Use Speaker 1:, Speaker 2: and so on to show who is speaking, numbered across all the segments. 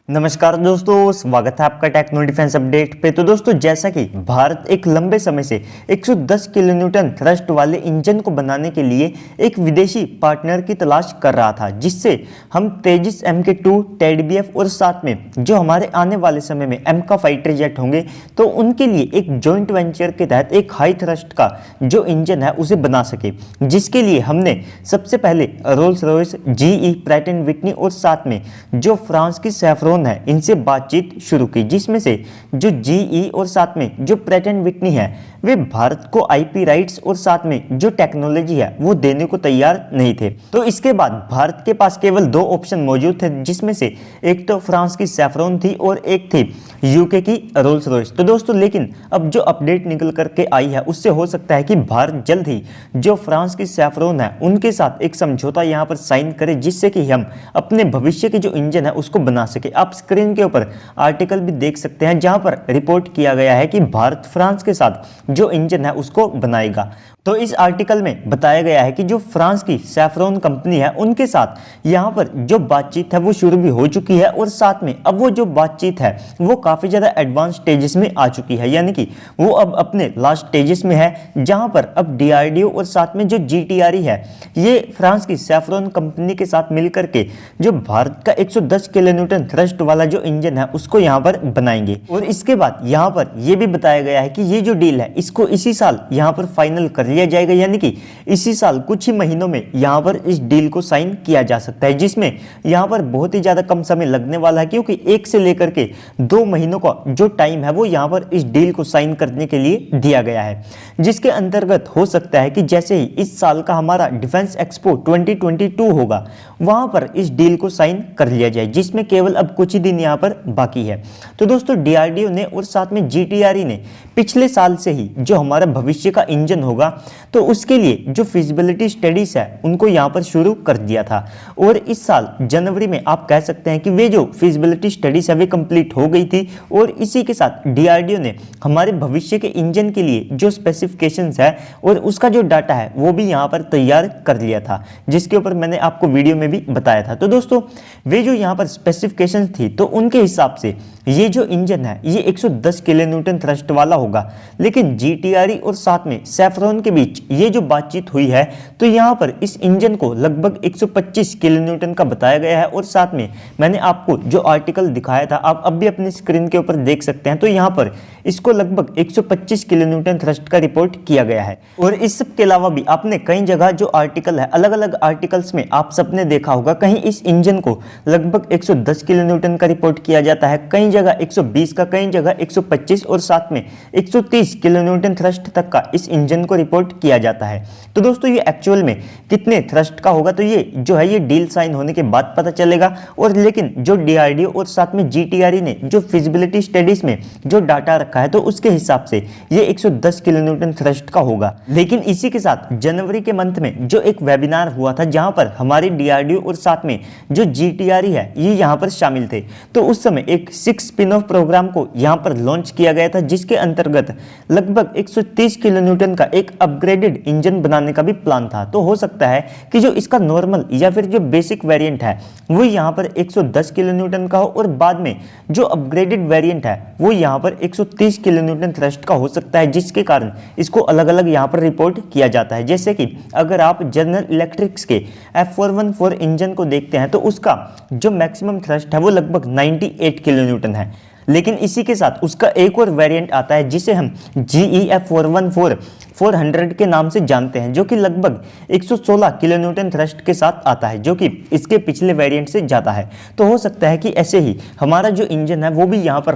Speaker 1: नमस्कार दोस्तों, स्वागत है आपका टेक्नो डिफेंस अपडेट पे। तो दोस्तों, जैसा कि भारत एक लंबे समय से 110 किलो न्यूटन थ्रस्ट वाले इंजन को बनाने के लिए एक विदेशी पार्टनर की तलाश कर रहा था, जिससे हम तेजस MK2 TEDBF और साथ में जो हमारे आने वाले समय में MK फाइटर जेट होंगे, तो उनके लिए एक जॉइंट वेंचर के तहत एक हाई थ्रस्ट का जो इंजन है उसे बना सके। जिसके लिए हमने सबसे पहले Rolls Royce, GE, Pratt and Whitney और साथ में जो फ्रांस की सैफ्रॉन है, इनसे बातचीत शुरू की, जिसमें से जो GE और साथ में जो प्रैट एंड विटनी है वे भारत को IP राइट्स और साथ में जो टेक्नोलॉजी है वो देने को तैयार नहीं थे। तो इसके बाद भारत के पास केवल दो ऑप्शन मौजूद थे, जिसमें से एक तो फ्रांस की सैफ्रॉन थी और एक थी UK की रोल्स रॉयस। तो दोस्तों, लेकिन अब जो अपडेट निकल करके आई है उससे हो सकता है कि भारत जल्द ही जो फ्रांस की सैफ्रॉन है उनके साथ एक समझौता यहाँ पर साइन करे, जिससे कि हम अपने भविष्य के जो इंजन है उसको बना सके। आप स्क्रीन के ऊपर आर्टिकल भी देख सकते हैं, जहां पर रिपोर्ट किया गया है कि भारत फ्रांस के साथ जो इंजन है उसको बनाएगा। तो इस आर्टिकल में बताया गया है कि जो फ्रांस की सैफ्रॉन कंपनी है उनके साथ यहाँ पर जो बातचीत है वो शुरू भी हो चुकी है, और साथ में अब वो जो बातचीत है वो काफ़ी ज़्यादा एडवांस स्टेजेस में आ चुकी है, यानी कि वो अब अपने लास्ट स्टेजेस में है, जहाँ पर अब DRDO और साथ में जो GTRE है ये फ्रांस की सैफ्रॉन कंपनी के साथ मिलकर के जो भारत का 110 किलो न्यूटन थ्रस्ट वाला जो इंजन है उसको यहाँ पर बनाएंगे। और इसके बाद यहाँ पर यह भी बताया गया है कि ये जो डील है इसको इसी साल यहाँ पर फाइनल कर लिया जाएगा, यानी कि इसी साल कुछ ही महीनों में यहाँ पर इस डील को साइन किया जा सकता है, जिसमें यहाँ पर बहुत ही ज़्यादा कम समय लगने वाला है, क्योंकि 1 से लेकर के 2 महीनों का जो टाइम है वो यहाँ पर इस डील को साइन करने के लिए दिया गया है। जिसके अंतर्गत हो सकता है कि जैसे ही इस साल का हमारा डिफेंस एक्सपो 2022 होगा, वहाँ पर इस डील को साइन कर लिया जाए, जिसमें केवल अब कुछ ही दिन यहाँ पर बाकी है। तो दोस्तों, DRDO ने और साथ में GTRE ने पिछले साल से ही जो हमारा भविष्य का इंजन होगा तो उसके लिए जो फिजिबिलिटी स्टडीज है उनको यहाँ पर शुरू कर दिया था, और इस साल जनवरी में आप कह सकते हैं कि वे जो फिजिबिलिटी स्टडीज है वे कंप्लीट हो गई थी, और इसी के साथ DRDO ने हमारे भविष्य के इंजन के लिए जो स्पेसिफिकेशंस है और उसका जो डाटा है वो भी यहाँ पर तैयार कर लिया था, जिसके ऊपर मैंने आपको वीडियो में भी बताया था। तो दोस्तों, वे जो यहाँ पर स्पेसिफिकेशंस थी तो उनके हिसाब से ये जो इंजन है ये 110 किलो न्यूटन थ्रस्ट वाला होगा, लेकिन GTRE और साथ में सैफ्रॉन के बीच ये जो बातचीत हुई है तो यहाँ पर इस इंजन को लगभग 125 किलो न्यूटन का बताया गया है, और साथ में मैंने आपको जो आर्टिकल दिखाया था आप अब भी अपनी स्क्रीन के ऊपर देख सकते हैं, तो यहाँ पर इसको लगभग 125 किलो न्यूटन थ्रस्ट का रिपोर्ट किया गया है। और इस सब के अलावा भी आपने कई जगह जो आर्टिकल है, अलग अलग आर्टिकल्स में आप सबने देखा होगा, कहीं इस इंजन को लगभग 110 किलो न्यूटन का रिपोर्ट किया जाता है, कई जगह 120 का, कई जगह 125 और साथ में 130 किलो न्यूटन थ्रस्ट तक का इस इंजन को रिपोर्ट किया जाता है। तो दोस्तों, ये एक्चुअल में कितने थ्रस्ट का होगा तो ये जो है ये डील साइन होने के बाद पता चलेगा। और लेकिन जो DRDO और साथ में GTRE ने जो फिजिबिलिटी स्टडीज में जो डाटा रखा है तो उसके हिसाब से ये 110 किलो न्यूटन थ्रस्ट का होगा। लेकिन इसी के साथ जनवरी के मंथ में जो एक वेबिनार हुआ था जहां पर हमारी DRDO और साथ में जो GTRE है ये यहाँ पर शामिल थे, तो उस समय एक 6 स्पिन ऑफ प्रोग्राम को यहाँ पर लॉन्च किया गया था, जिसके अंतर्गत लगभग 130 किलो न्यूटन का एक अपग्रेडेड इंजन बनाने का भी प्लान था। तो हो सकता है कि जो इसका नॉर्मल या फिर जो बेसिक वेरिएंट है वो यहाँ पर 110 किलो न्यूटन का हो, और बाद में जो अपग्रेडेड वेरिएंट है वो यहाँ पर 130 किलो न्यूटन थ्रस्ट का हो सकता है, जिसके कारण इसको अलग अलग यहाँ पर रिपोर्ट किया जाता है। जैसे कि अगर आप जनरल इलेक्ट्रिक्स के F414 इंजन को देखते हैं तो उसका जो मैक्सिमम थ्रस्ट है वो लगभग 98 किलो न्यूटन है, लेकिन इसी के साथ उसका एक और वेरिएंट आता है जिसे हम GE F414 400 के नाम से जानते हैं, जो कि लगभग 116 किलो न्यूटन थ्रस्ट के साथ आता है, जो कि इसके पिछले वेरिएंट से जाता है। तो हो सकता है कि ऐसे ही हमारा जो इंजन है वो भी यहाँ पर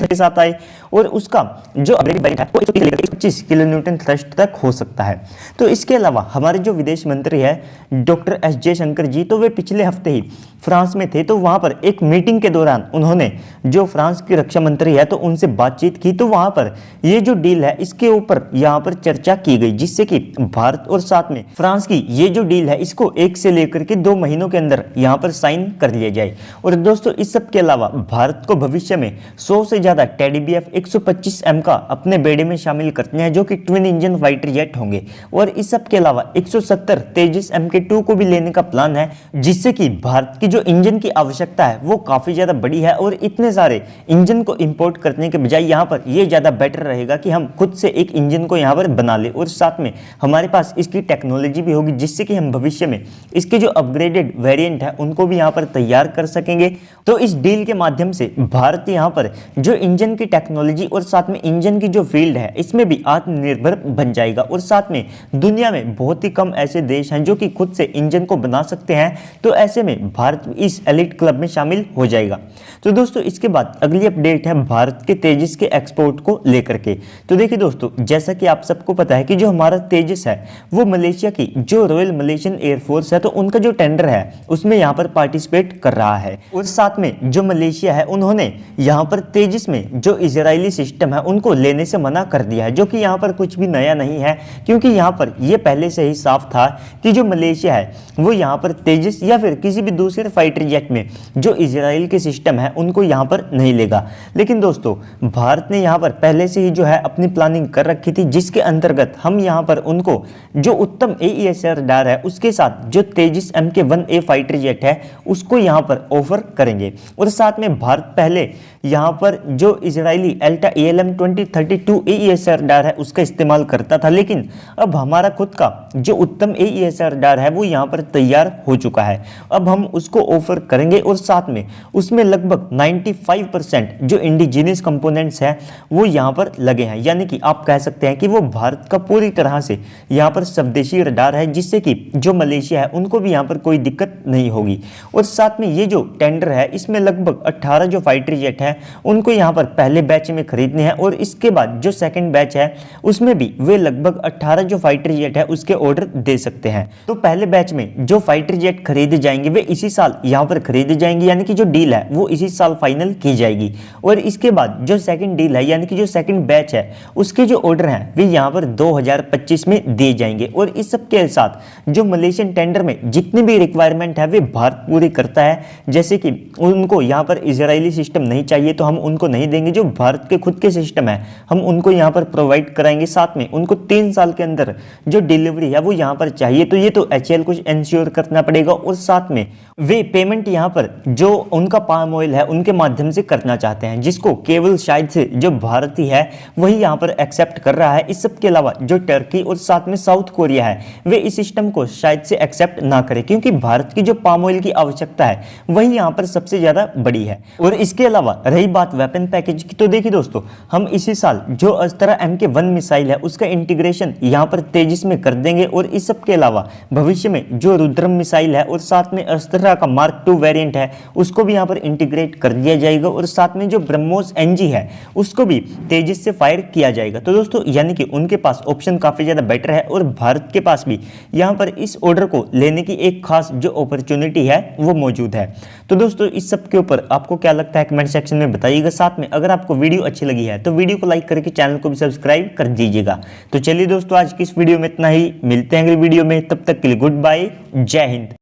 Speaker 1: के साथ आए, और उसका जो अपग्रेडेड वेरिएंट है वो 125 किलो न्यूटन थ्रस्ट तक हो सकता है। तो इसके अलावा हमारे जो विदेश मंत्री है डॉक्टर S जयशंकर जी, तो वे पिछले हफ्ते ही फ्रांस में थे, तो वहाँ पर एक मीटिंग के दौरान उन्होंने जो फ्रांस की रक्षा मंत्री है तो उनसे बातचीत की, तो वहाँ पर ये जो डील है इसके ऊपर यहाँ पर चर्चा की गई, जिससे कि भारत और साथ में फ्रांस की ये जो डील है इसको 1 से लेकर के 2 महीनों के अंदर यहाँ पर साइन कर लिया जाए। और दोस्तों इस सब के अलावा भारत को भविष्य में 100 से ज्यादा टेडी BF 125M का अपने बेड़े में शामिल करते हैं, जो कि ट्विन इंजन फाइटर जेट होंगे। और इस सब के अलावा 170 तेजस MK2 को भी लेने का प्लान है, जिससे कि भारत की जो इंजन की आवश्यकता है वो काफी ज्यादा बड़ी है। और इतने सारे इंजन को इंपोर्ट करने के बजाय यहाँ पर ये ज्यादा बेटर रहेगा कि हम खुद से एक इंजन को यहाँ पर बना ले, और साथ में हमारे पास इसकी टेक्नोलॉजी भी होगी, जिससे कि हम भविष्य में इसके जो अपग्रेडेड वेरिएंट है उनको भी यहाँ पर तैयार कर सकेंगे। तो इस डील के माध्यम से भारत यहाँ पर जो इंजन की टेक्नोलॉजी और साथ में इंजन की जो फील्ड है इसमें भी आत्मनिर्भर बन जाएगा। और साथ में दुनिया में बहुत ही कम ऐसे देश हैं जो कि खुद से इंजन को बना सकते हैं, तो ऐसे में भारत इस एलिट क्लब में शामिल हो जाएगा। तो दोस्तों इसके बाद अगली अपडेट है भारत के तेजस के एक्सपोर्ट को लेकर के। तो देखिए दोस्तों, जैसा कि आप सबको पता है कि जो हमारा तेजस है वो मलेशिया की जो रॉयल मलेशियन एयरफोर्स है, तो उनका जो टेंडर है उसमें यहाँ पर पार्टिसिपेट कर रहा है। और साथ में जो मलेशिया है उन्होंने यहाँ पर तेजस में जो इजरायली सिस्टम है उनको लेने से मना कर दिया है, जो कि यहाँ पर कुछ भी नया नहीं है, क्योंकि यहाँ पर ये पहले से ही साफ था कि जो मलेशिया है वो यहाँ पर तेजस या फिर किसी भी दूसरे फाइटर जेट में जो इजराइल के सिस्टम है उनको यहाँ पर नहीं लेगा। लेकिन दोस्तों भारत ने यहाँ पर पहले से ही जो है अपनी प्लानिंग कर रखी थी, जिसके अंतर्गत हम यहाँ पर उनको जो उत्तम AES रडार है उसके साथ जो तेजस MK1A फाइटर जेट है उसको यहाँ पर ऑफर करेंगे। और साथ में भारत पहले यहाँ पर जो Israeli Elta ALM 2032 AES radar है उसका इस्तेमाल करता था, लेकिन अब हमारा खुद का जो उत्तम AES रडार है वो यहाँ पर तैयार हो चुका है। अब हम उसको ऑफर करेंगे और साथ में उसमें लगभग 95% जो इंडिजीनियस कंपोनेंट्स हैं वो यहाँ पर लगे हैं, यानी कि आप कह सकते हैं कि वो भारत का पूरी तरह से यहाँ पर स्वदेशी रडार है, जिससे कि जो मलेशिया है उनको भी यहाँ पर कोई दिक्कत नहीं होगी। और साथ में ये जो टेंडर है इसमें लगभग 18 जो फाइटर जेट है उनको यहाँ पर पहले बैच में खरीदने हैं, और इसके बाद जो सेकंड बैच है उसमें भी वे लगभग 18 जो फाइटर जेट है उसके ऑर्डर दे सकते हैं। तो पहले बैच में जो फाइटर जेट खरीदे जाएंगे वे इसी साल यहाँ पर खरीदे जाएंगे, यानी कि जो डील है वो इसी साल फाइनल की जाएगी। और इसके बाद जो सेकंड डील है यानी कि जो सेकंड बैच है उसके जो ऑर्डर हैं वे यहाँ पर 2025 में दिए जाएंगे। और इस सब के साथ जो मलेशियन टेंडर में जितनी भी रिक्वायरमेंट है वे भारत पूरी करता है, जैसे कि उनको यहाँ पर इजरायली सिस्टम नहीं चाहिए तो हम उनको नहीं देंगे, जो भारत के खुद के सिस्टम है हम उनको यहाँ पर प्रोवाइड कराएंगे। साथ में उनको 3 साल के अंदर जो डिलीवरी है वो यहाँ पर चाहिए, तो ये तो HAL कुछ इंश्योर करना पड़ेगा। और साथ में वे पेमेंट यहाँ पर जो उनका पाम ऑयल है उनके माध्यम से करना चाहते हैं, जिसको केवल शायद से जो भारत ही है वही यहाँ पर एक्सेप्ट कर रहा है। इस सब के अलावा जो टर्की और साथ में साउथ कोरिया है वे इस सिस्टम को शायद से एक्सेप्ट ना करें, क्योंकि भारत की जो पाम ऑयल की आवश्यकता है वही यहाँ पर सबसे ज्यादा बड़ी है। और इसके अलावा रही बात वेपन पैकेज की, तो देखिए दोस्तों हम इसी साल जो अस्त्रा MK1 मिसाइल है उसका इंटीग्रेशन यहाँ पर तेजस में कर देंगे। और इस सब के अलावा भविष्य में जो रुद्रम मिसाइल है और साथ में अस्त्रा का Mark II वेरिएंट है उसको भी यहाँ पर इंटीग्रेट कर दिया जाएगा। और साथ में जो ब्रह्मोस NG है उसको भी तेजस से फायर किया जाएगा। तो दोस्तों यानी कि उनके पास ऑप्शन काफी ज्यादा बेटर है, और भारत के पास भी यहाँ पर इस ऑर्डर को लेने की एक खास जो अपॉर्चुनिटी है वो मौजूद है। तो दोस्तों इस सब के ऊपर आपको क्या लगता है कमेंट सेक्शन में बताइएगा। साथ में अगर आपको वीडियो अच्छी लगी है तो वीडियो को लाइक करके चैनल को भी सब्सक्राइब कर दीजिएगा। तो चलिए दोस्तों आज की इस वीडियो में इतना ही, मिलते हैं अगली वीडियो में, तब तक के लिए गुड बाय, जय हिंद।